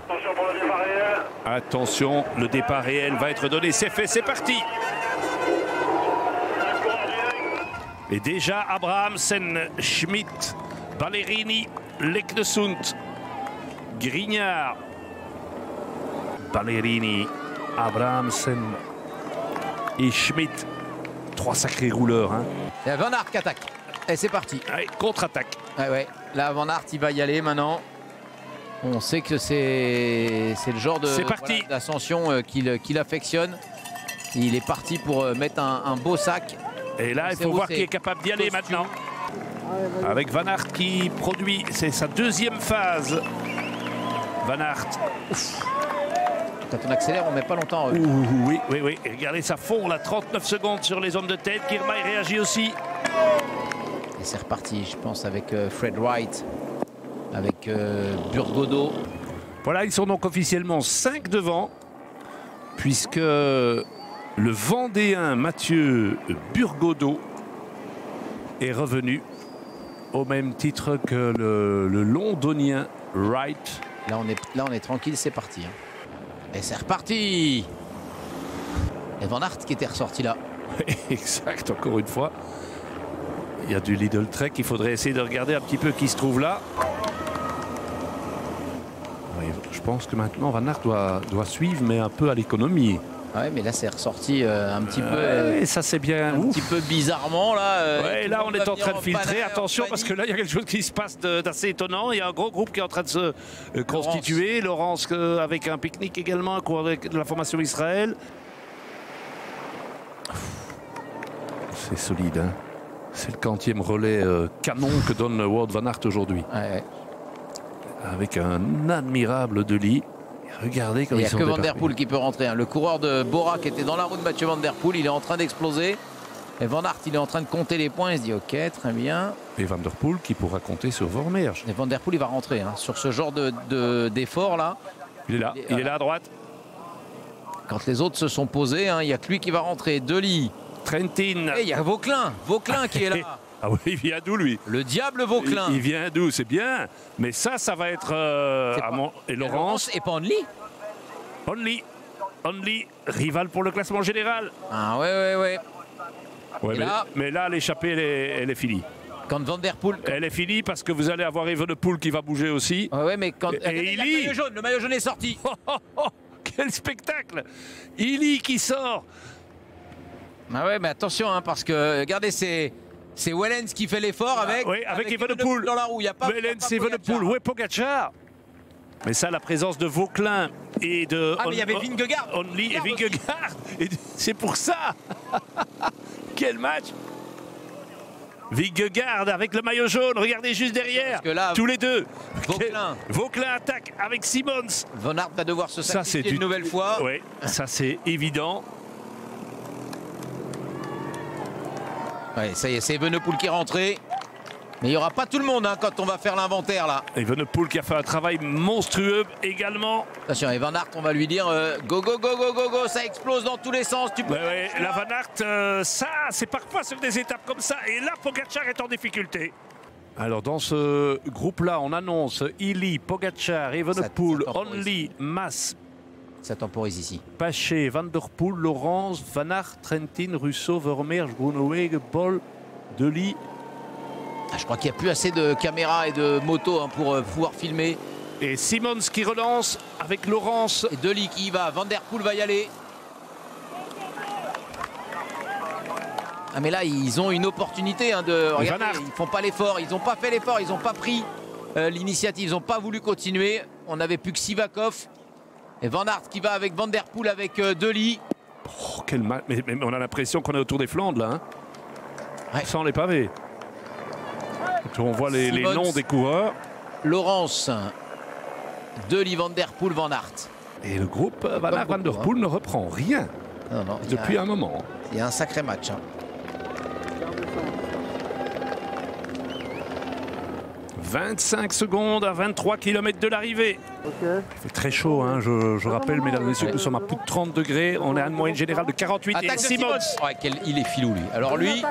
Attention pour le départ réel. Attention, le départ réel va être donné. C'est fait, c'est parti. Et déjà, Abrahamsen, Schmidt, Ballerini, Leknesund, Grignard, Ballerini, Abrahamsen et Schmidt. Trois sacrés rouleurs. Hein. Il y a Van Aert qui attaque. Et c'est parti. Allez, contre-attaque. Ouais. Là, Van Aert, il va y aller maintenant. On sait que c'est le genre d'ascension qu'il affectionne. Il est parti pour mettre un beau sac. Et là, il faut voir qui est capable d'y aller maintenant. Avec Van Aert qui produit, c'est sa deuxième phase. Van Aert. Ouf. Quand on accélère, on ne met pas longtemps. Oui. Et regardez, ça fond, là, 39 secondes sur les hommes de tête. Girmay réagit aussi. Et c'est reparti, je pense, avec Fred Wright, avec Burgodo. Voilà, ils sont donc officiellement 5 devant, puisque le Vendéen Mathieu Burgodo est revenu au même titre que le Londonien Wright. Là, on est tranquille, c'est parti. Hein. Et c'est reparti. Et Van Aert qui était ressorti là. Exact, encore une fois. Il y a du Lidl Trek, il faudrait essayer de regarder un petit peu qui se trouve là. Oui, je pense que maintenant Van Aert doit suivre, mais un peu à l'économie. Ouais, mais là c'est ressorti un petit peu. Et ça c'est bien. Un petit peu bizarrement là. Ouais, là on est en train de filtrer. Attention parce que là il y a quelque chose qui se passe d'assez étonnant. Il y a un gros groupe qui est en train de se constituer. Laurence avec un pique-nique également, un cours avec de la formation Israël. C'est solide, hein. C'est le 40e relais canon que donne Wout van Aert aujourd'hui. Ouais. Avec un admirable Dely. Regardez comme ils sont. Il n'y a que Van Der Poel qui peut rentrer. Hein. Le coureur de Bora qui était dans la roue de Mathieu Van Der Poel, il est en train d'exploser. Et Van Aert, il est en train de compter les points. Il se dit ok, très bien. Et Van Der Poel qui pourra compter sur Vormerge. Et Van Der Poel, il va rentrer hein, sur ce genre d'effort là. Il est là, il est là à droite. Quand les autres se sont posés, hein, il n'y a que lui qui va rentrer. Dely. Trentin. Et il y a Vauquelin qui est là. Ah oui, il vient d'où lui? Le diable Vauquelin. Il vient d'où? C'est bien. Mais ça va être et Laurence. Et pas Only. Only, rival pour le classement général. Ah ouais. Mais là, l'échappée, elle est finie. Quand Van Der Poel. Elle est finie parce que vous allez avoir Evenepoel qui va bouger aussi. Ouais, mais quand. Le maillot jaune est sorti. Quel spectacle! Illy qui sort. Ah ouais, mais attention, hein, parce que regardez, c'est Wellens qui fait l'effort avec Evenepoel dans la roue. Il y a pas Wellens, Evenepoel, ouais, Pogacar. Mais ça, la présence de Vauquelin et de. Ah, mais il y avait Vingegaard. Only et Vingegaard. C'est pour ça. Quel match! Vingegaard avec le maillot jaune, regardez juste derrière, là, tous les deux. Vauquelin attaque avec Simmons. Van Aert va devoir se sacrifier une nouvelle fois. Oui, ça c'est évident. Ouais, ça y est, c'est Evenepoel qui est rentré. Mais il n'y aura pas tout le monde hein, quand on va faire l'inventaire là. Evenepoel qui a fait un travail monstrueux également. Attention, et Van Aert, on va lui dire go, ça explose dans tous les sens. Tu peux la Van Aert, ça, c'est parfois sur des étapes comme ça. Et là, Pogacar est en difficulté. Alors, dans ce groupe-là, on annonce Illy, Pogacar, Evenepoel, Only, Mas. Ça temporise ici. Paché, Van Der Poel, Laurence, Van Aert, Trentin, Russo, Vermeersch, Groenewegen, Bol, Dely. Je crois qu'il n'y a plus assez de caméras et de motos hein, pour pouvoir filmer. Et Simmons qui relance avec Laurence. Et Dely qui y va. Van Der Poel va y aller. Ah mais là, ils ont une opportunité hein, de... Regardez, ils font pas l'effort. Ils n'ont pas fait l'effort. Ils n'ont pas pris l'initiative. Ils n'ont pas voulu continuer. On n'avait plus que Sivakov. Et Van Aert qui va avec Van Der Poel avec Dely. Oh, quel mal. Mais on a l'impression qu'on est autour des Flandres là. Hein. Ouais. Sans les pavés. On voit les noms des coureurs. Laurence, Dely, Van Der Poel, Van Aert. Et le groupe Van Der Poel ne reprend rien depuis un moment. Il y a un sacré match. Hein. 25 secondes à 23 km de l'arrivée. Il fait très chaud, hein. je rappelle, mesdames et messieurs, que nous sommes à plus de 30 degrés. On est à une moyenne générale de 48. Attaque et Simmons. Il est filou, lui. Alors lui,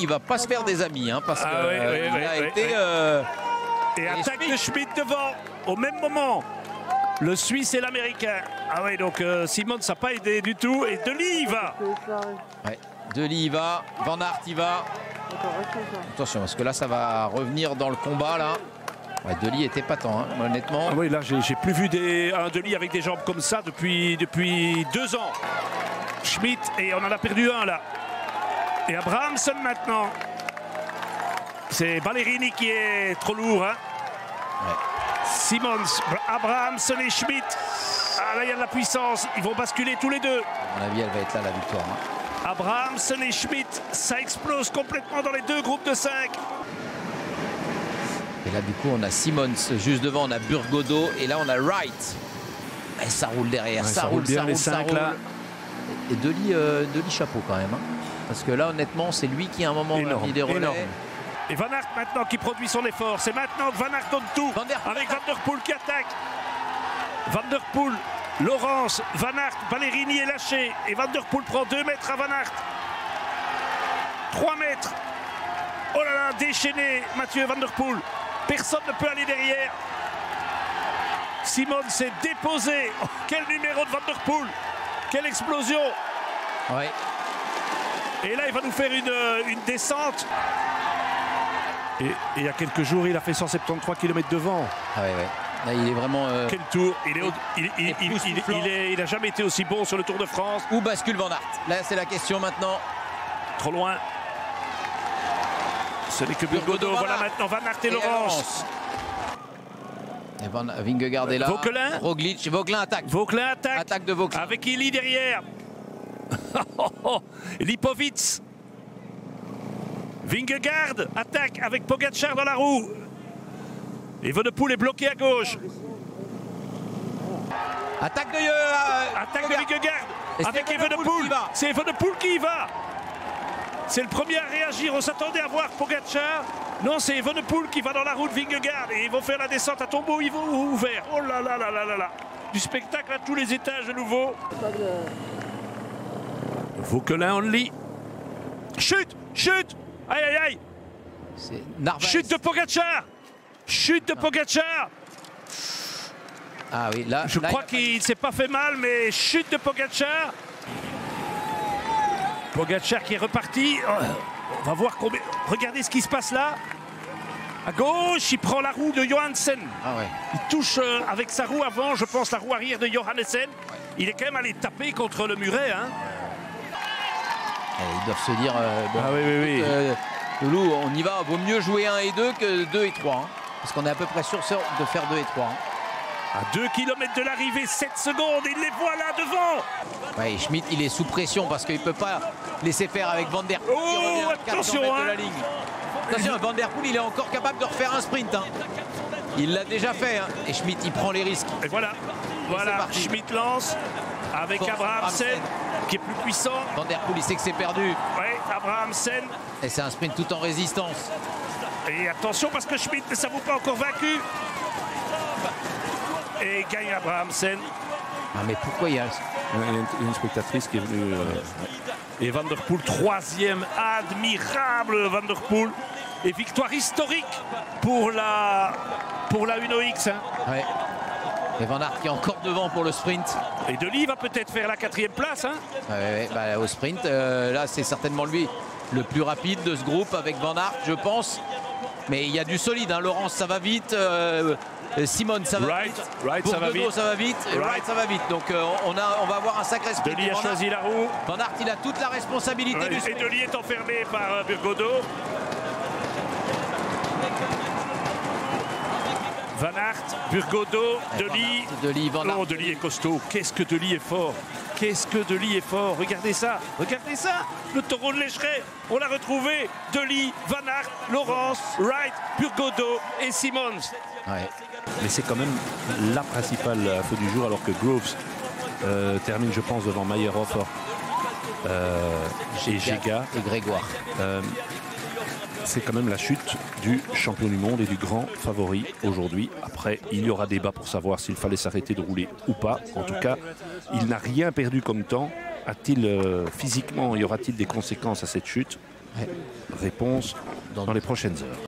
il va pas se faire des amis, hein, parce qu'il a été... Et attaque de Schmidt devant, au même moment. Le Suisse et l'Américain. Ah oui, donc Simon, ça n'a pas aidé du tout. Et Delis y va. Ouais, Delis y va. Van Aert y va. Attention, parce que là, ça va revenir dans le combat, là. Ouais, Delis était patent, hein, honnêtement. Ah oui, là, j'ai plus vu un Delis avec des jambes comme ça depuis 2 ans. Schmitt, et on en a perdu un, là. Et Abrahamsen, maintenant. C'est Ballerini qui est trop lourd, hein. Ouais. Simons, Abrahamsen et Schmitt. Ah, là, il y a de la puissance. Ils vont basculer tous les deux. À mon avis, elle va être là, la victoire. Hein. Abrahamsen et Schmitt, ça explose complètement dans les 2 groupes de 5. Et là, du coup, on a Simons juste devant, on a Burgodo. Et là, on a Wright. Et ça roule derrière, ouais, ça roule bien, ça roule. Là. Et Delis, chapeau quand même. Hein. Parce que là, honnêtement, c'est lui qui, à un moment, a mis des relais. Énorme. Et Van Aert maintenant qui produit son effort. C'est maintenant que Van Aert donne tout. Avec Van der Poel qui attaque. Van der Poel, Laurens, Van Aert, Ballerini est lâché. Et Van der Poel prend 2 mètres à Van Aert. 3 mètres. Oh là là, déchaîné Mathieu Van der Poel. Personne ne peut aller derrière. Simon s'est déposé. Oh, quel numéro de Van der Poel. Quelle explosion. Ouais. Et là, il va nous faire une descente. Et il y a quelques jours, il a fait 173 km devant. Ah ouais, ouais. Là, il est vraiment... Quel tour. Il n'a jamais été aussi bon sur le Tour de France. Où bascule Van Aert? Là, c'est la question maintenant. Trop loin. Ce n'est que Burgodo. Voilà maintenant Van Aert et Laurens. Et Vingegaard est là. Vauquelin. Roglic. Vauquelin attaque. Vauquelin attaque. Attaque de Vauquelin. Avec Ili derrière. Lipovic. Vingegaard attaque avec Pogačar dans la roue. Et Evenepoel est bloqué à gauche. Attaque de Vingegaard avec Evenepoel. C'est Evenepoel qui y va. C'est le premier à réagir. On s'attendait à voir Pogačar. Non, c'est Evenepoel qui va dans la roue de Vingegaard. Et ils vont faire la descente à tombeau ouvert. Oh là là là là là là. Du spectacle à tous les étages de nouveau. Vauquelin only. Chute. Chute. Aïe aïe aïe. Chute de Pogačar. Chute de Pogačar. Ah oui, là. Je crois qu'il ne s'est pas fait mal, mais chute de Pogačar. Pogačar qui est reparti. On va voir combien. Regardez ce qui se passe là. À gauche, il prend la roue de Johansen. Ah ouais. Il touche avec sa roue avant, je pense, la roue arrière de Johansen. Il est quand même allé taper contre le muret. Hein. Ils doivent se dire, bon, ah oui. Loulou, on y va, vaut mieux jouer 1 et 2 que 2 et 3. Hein, parce qu'on est à peu près sûr de faire 2 et 3. Hein. À 2 km de l'arrivée, 7 secondes, il les voit là devant. Ouais, Schmitt, il est sous pression parce qu'il ne peut pas laisser faire avec Van der Poel. Oh, attention, de la ligne. Attention, Van der Poel, il est encore capable de refaire un sprint. Hein. Il l'a déjà fait. Hein. Et Schmitt, il prend les risques. Et voilà, Schmitt lance avec Abrahamsen qui est plus puissant. Van der Poel, il sait que c'est perdu. Ouais, Abrahamsen. Et c'est un sprint tout en résistance. Et attention parce que Schmitt ne s'avoue pas encore vaincu. Et gagne Abrahamsen. Ah mais pourquoi il y a une spectatrice qui est venue. Et Van der Poel, 3e, admirable Van der Poel. Et victoire historique pour la Uno-X. Hein. Ouais. Et Van Aert qui est encore devant pour le sprint. Et Delis va peut-être faire la 4e place. Hein. Ouais, bah, au sprint, là c'est certainement lui le plus rapide de ce groupe avec Van Aert, je pense. Mais il y a du solide, hein. Laurens ça va vite. Simon ça va vite. Wright ça va vite. Ça va vite. Et Wright ça va vite. Donc on va avoir un sacré sprint. Delis a choisi la roue. Van Aert il a toute la responsabilité du sprint. Et Delis est enfermé par Burgodo. Van Aert, Burgodo, Delis. Van Aert. Oh, Delis est costaud. Qu'est-ce que Delis est fort. Qu'est-ce que Delis est fort. Regardez ça. Regardez ça. Le taureau de Lécheret. On l'a retrouvé. Delis, Van Aert, Laurens, Wright, Burgodo et Simons. Ouais. Mais c'est quand même la principale info du jour, alors que Groves termine, je pense, devant Mayerhofer et Gega. Et Grégoire. C'est quand même la chute du champion du monde et du grand favori aujourd'hui. Après, il y aura débat pour savoir s'il fallait s'arrêter de rouler ou pas. En tout cas, il n'a rien perdu comme temps. A-t-il physiquement, y aura-t-il des conséquences à cette chute? Réponse dans les prochaines heures.